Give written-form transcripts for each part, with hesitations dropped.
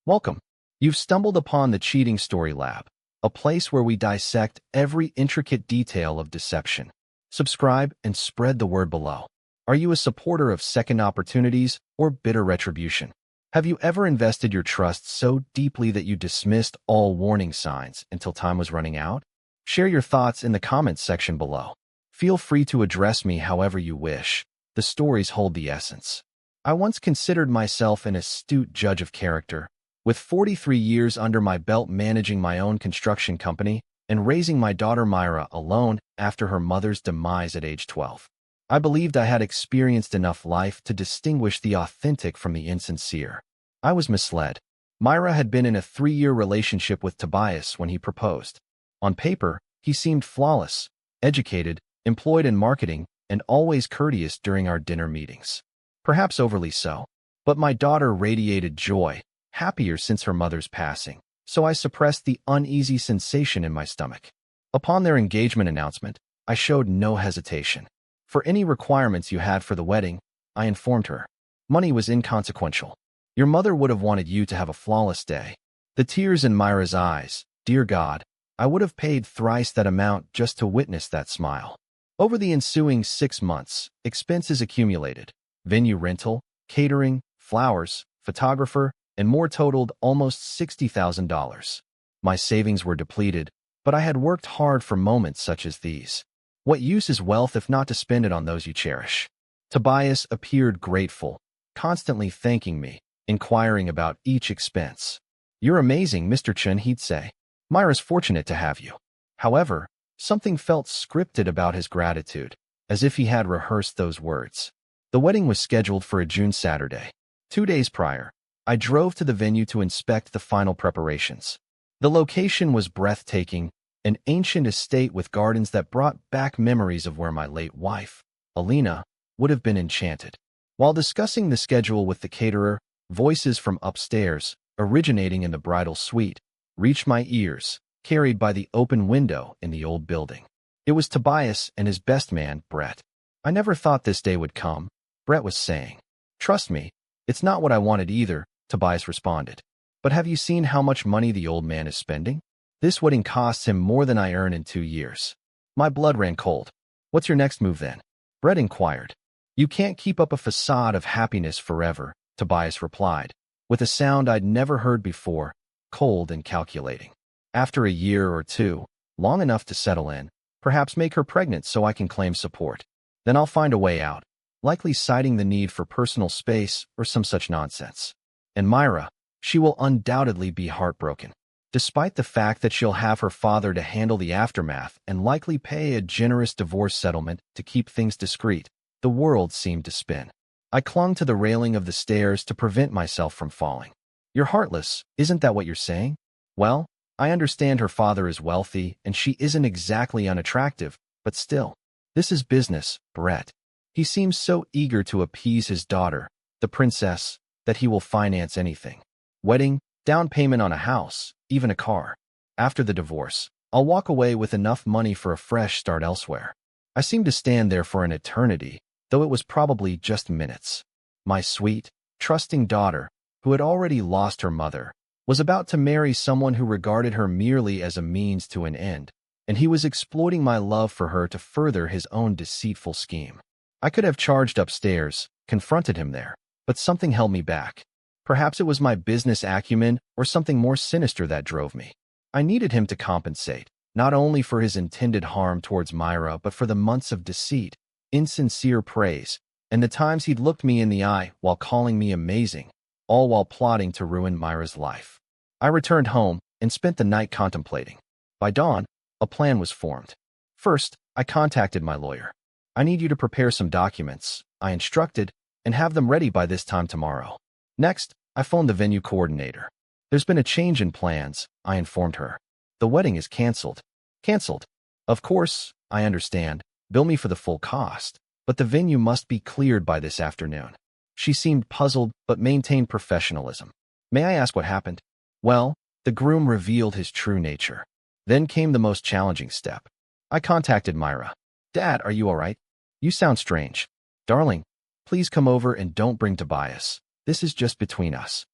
Welcome. You've stumbled upon the Cheating Story Lab, a place where we dissect every intricate detail of deception. Subscribe and spread the word below. Are you a supporter of second opportunities or bitter retribution? Have you ever invested your trust so deeply that you dismissed all warning signs until time was running out? Share your thoughts in the comments section below. Feel free to address me however you wish. The stories hold the essence. I once considered myself an astute judge of character. With 43 years under my belt managing my own construction company and raising my daughter Myra alone after her mother's demise at age 12, I believed I had experienced enough life to distinguish the authentic from the insincere. I was misled. Myra had been in a 3-year relationship with Tobias when he proposed. On paper, he seemed flawless, educated, employed in marketing, and always courteous during our dinner meetings. Perhaps overly so. But my daughter radiated joy, happier since her mother's passing, so I suppressed the uneasy sensation in my stomach. Upon their engagement announcement, I showed no hesitation. For any requirements you had for the wedding, I informed her. Money was inconsequential. Your mother would have wanted you to have a flawless day. The tears in Myra's eyes, dear God, I would have paid thrice that amount just to witness that smile. Over the ensuing 6 months, expenses accumulated. Venue rental, catering, flowers, photographer, and more totaled almost $60,000. My savings were depleted, but I had worked hard for moments such as these. What use is wealth if not to spend it on those you cherish? Tobias appeared grateful, constantly thanking me, inquiring about each expense. You're amazing, Mr. Chen, he'd say. Myra's fortunate to have you. However, something felt scripted about his gratitude, as if he had rehearsed those words. The wedding was scheduled for a June Saturday. 2 days prior, I drove to the venue to inspect the final preparations. The location was breathtaking, an ancient estate with gardens that brought back memories of where my late wife, Alina, would have been enchanted. While discussing the schedule with the caterer, voices from upstairs, originating in the bridal suite, reached my ears, carried by the open window in the old building. It was Tobias and his best man, Brett. I never thought this day would come, Brett was saying. Trust me, it's not what I wanted either, Tobias responded. But have you seen how much money the old man is spending? This wedding costs him more than I earn in 2 years. My blood ran cold. What's your next move then? Brett inquired. You can't keep up a facade of happiness forever, Tobias replied, with a sound I'd never heard before, cold and calculating. After a year or two, long enough to settle in, perhaps make her pregnant so I can claim support. Then I'll find a way out, likely citing the need for personal space or some such nonsense. And Myra, she will undoubtedly be heartbroken. Despite the fact that she'll have her father to handle the aftermath and likely pay a generous divorce settlement to keep things discreet, the world seemed to spin. I clung to the railing of the stairs to prevent myself from falling. You're heartless, isn't that what you're saying? Well, I understand her father is wealthy and she isn't exactly unattractive, but still. This is business, Brett. He seems so eager to appease his daughter, the princess, that he will finance anything. Wedding, down payment on a house, even a car. After the divorce, I'll walk away with enough money for a fresh start elsewhere. I seemed to stand there for an eternity, though it was probably just minutes. My sweet, trusting daughter, who had already lost her mother, was about to marry someone who regarded her merely as a means to an end, and he was exploiting my love for her to further his own deceitful scheme. I could have charged upstairs, confronted him there, but something held me back. Perhaps it was my business acumen or something more sinister that drove me. I needed him to compensate, not only for his intended harm towards Myra, but for the months of deceit, insincere praise, and the times he'd looked me in the eye while calling me amazing, all while plotting to ruin Myra's life. I returned home and spent the night contemplating. By dawn, a plan was formed. First, I contacted my lawyer. I need you to prepare some documents, I instructed, and have them ready by this time tomorrow. Next, I phoned the venue coordinator. There's been a change in plans, I informed her. The wedding is canceled. Canceled? Of course, I understand. Bill me for the full cost, but the venue must be cleared by this afternoon. She seemed puzzled but maintained professionalism. May I ask what happened? Well, the groom revealed his true nature. Then came the most challenging step. I contacted Myra. Dad, are you all right? You sound strange. Darling, please come over and don't bring Tobias. This is just between us.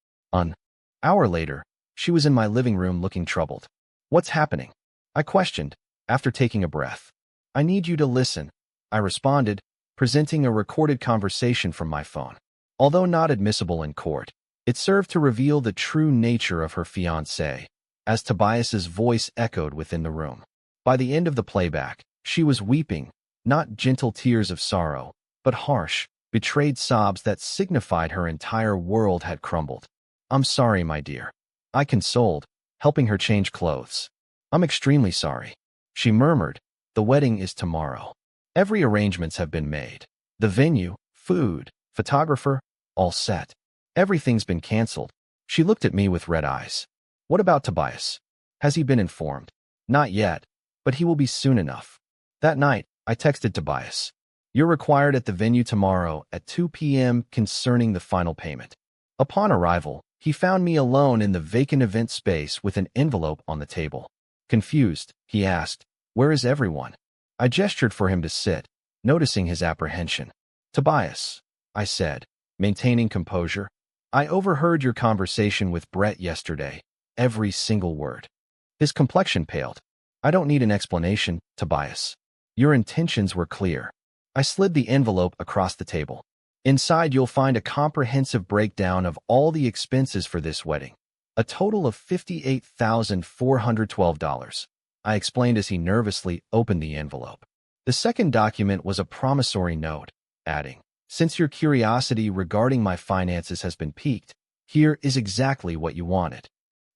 Hour later, she was in my living room looking troubled. What's happening? I questioned, after taking a breath. I need you to listen, I responded, presenting a recorded conversation from my phone. Although not admissible in court, it served to reveal the true nature of her fiancé, as Tobias's voice echoed within the room. By the end of the playback, she was weeping, not gentle tears of sorrow, but harsh, betrayed sobs that signified her entire world had crumbled. I'm sorry, my dear. I consoled, helping her change clothes. I'm extremely sorry. She murmured, the wedding is tomorrow. Every arrangements have been made. The venue, food, photographer, all set. Everything's been canceled. She looked at me with red eyes. What about Tobias? Has he been informed? Not yet, but he will be soon enough. That night, I texted Tobias. You're required at the venue tomorrow at 2 p.m. concerning the final payment. Upon arrival, he found me alone in the vacant event space with an envelope on the table. Confused, he asked, where is everyone? I gestured for him to sit, noticing his apprehension. Tobias, I said, maintaining composure, I overheard your conversation with Brett yesterday, every single word. His complexion paled. I don't need an explanation, Tobias. Your intentions were clear. I slid the envelope across the table. Inside, you'll find a comprehensive breakdown of all the expenses for this wedding. A total of $58,412. I explained as he nervously opened the envelope. The second document was a promissory note, adding, since your curiosity regarding my finances has been piqued, here is exactly what you wanted.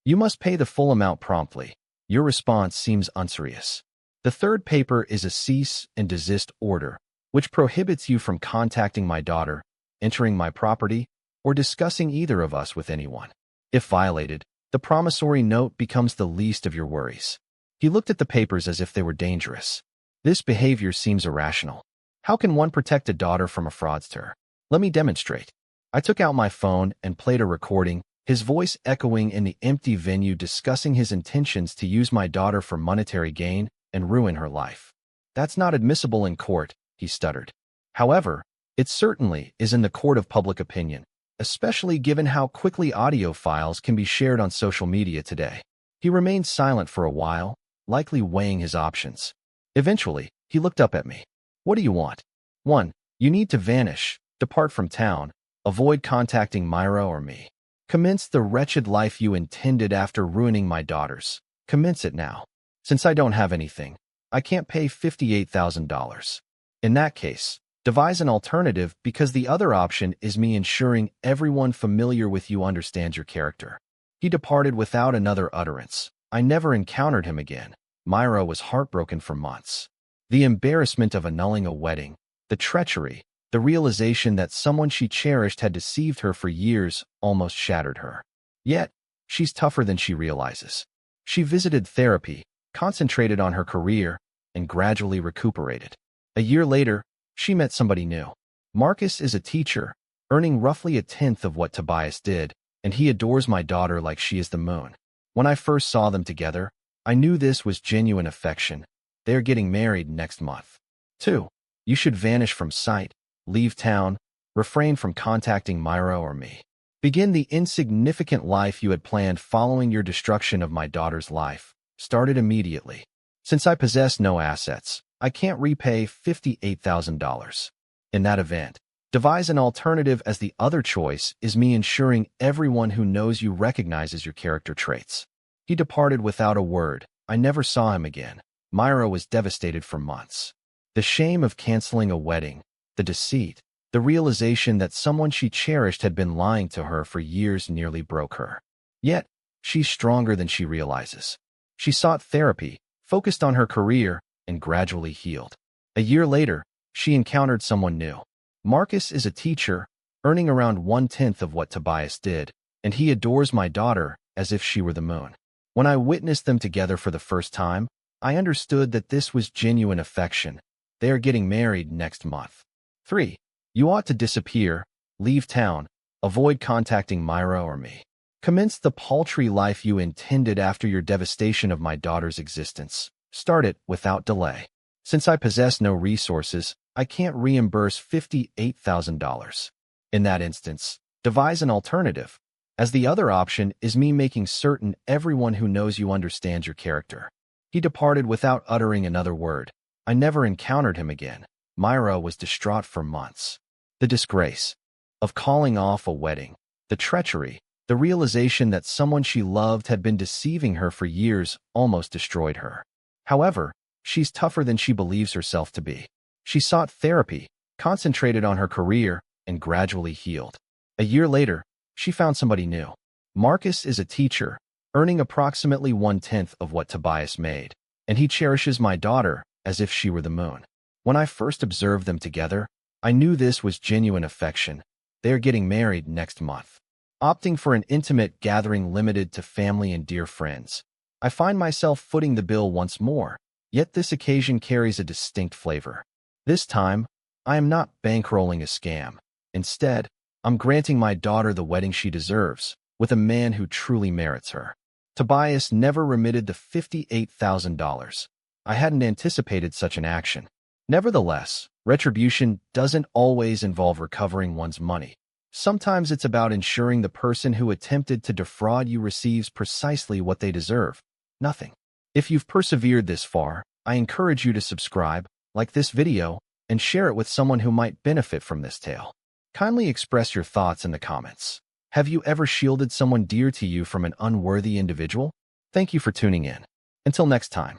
You must pay the full amount promptly. Your response seems unserious. The third paper is a cease and desist order, which prohibits you from contacting my daughter, entering my property, or discussing either of us with anyone. If violated, the promissory note becomes the least of your worries. He looked at the papers as if they were dangerous. This behavior seems irrational. How can one protect a daughter from a fraudster? Let me demonstrate. I took out my phone and played a recording, his voice echoing in the empty venue discussing his intentions to use my daughter for monetary gain and ruin her life. That's not admissible in court, he stuttered. However, it certainly is in the court of public opinion, especially given how quickly audio files can be shared on social media today. He remained silent for a while, likely weighing his options. Eventually, he looked up at me. What do you want? 1. You need to vanish, depart from town, avoid contacting Myra or me. Commence the wretched life you intended after ruining my daughters. Commence it now. Since I don't have anything, I can't pay $58,000. In that case, devise an alternative because the other option is me ensuring everyone familiar with you understands your character. He departed without another utterance. I never encountered him again. Myra was heartbroken for months. The embarrassment of annulling a wedding, the treachery, the realization that someone she cherished had deceived her for years almost shattered her. Yet, she's tougher than she realizes. She visited therapy, concentrated on her career, and gradually recuperated. A year later, she met somebody new. Marcus is a teacher, earning roughly a tenth of what Tobias did, and he adores my daughter like she is the moon. When I first saw them together, I knew this was genuine affection. They are getting married next month. 2. You should vanish from sight, leave town, refrain from contacting Myra or me. Begin the insignificant life you had planned following your destruction of my daughter's life. Start it immediately. Since I possess no assets, I can't repay $58,000. In that event, devise an alternative as the other choice is me ensuring everyone who knows you recognizes your character traits. He departed without a word. I never saw him again. Myra was devastated for months. The shame of canceling a wedding, the deceit, the realization that someone she cherished had been lying to her for years nearly broke her. Yet, she's stronger than she realizes. She sought therapy, focused on her career, and gradually healed. A year later, she encountered someone new. Marcus is a teacher, earning around 1/10 of what Tobias did, and he adores my daughter as if she were the moon. When I witnessed them together for the first time, I understood that this was genuine affection. They are getting married next month. 3. You ought to disappear, leave town, avoid contacting Myra or me. Commence the paltry life you intended after your devastation of my daughter's existence. Start it without delay. Since I possess no resources, I can't reimburse $58,000. In that instance, devise an alternative. as the other option is me making certain everyone who knows you understands your character. He departed without uttering another word. I never encountered him again. Myra was distraught for months. The disgrace of calling off a wedding, the treachery, the realization that someone she loved had been deceiving her for years almost destroyed her. However, she's tougher than she believes herself to be. She sought therapy, concentrated on her career, and gradually healed. A year later, she found somebody new. Marcus is a teacher, earning approximately 1/10 of what Tobias made, and he cherishes my daughter as if she were the moon. When I first observed them together, I knew this was genuine affection. They are getting married next month. Opting for an intimate gathering limited to family and dear friends, I find myself footing the bill once more, yet this occasion carries a distinct flavor. This time, I am not bankrolling a scam. Instead, I'm granting my daughter the wedding she deserves, with a man who truly merits her. Tobias never remitted the $58,000. I hadn't anticipated such an action. Nevertheless, retribution doesn't always involve recovering one's money. Sometimes it's about ensuring the person who attempted to defraud you receives precisely what they deserve, nothing. If you've persevered this far, I encourage you to subscribe, like this video, and share it with someone who might benefit from this tale. Kindly express your thoughts in the comments. Have you ever shielded someone dear to you from an unworthy individual? Thank you for tuning in. Until next time.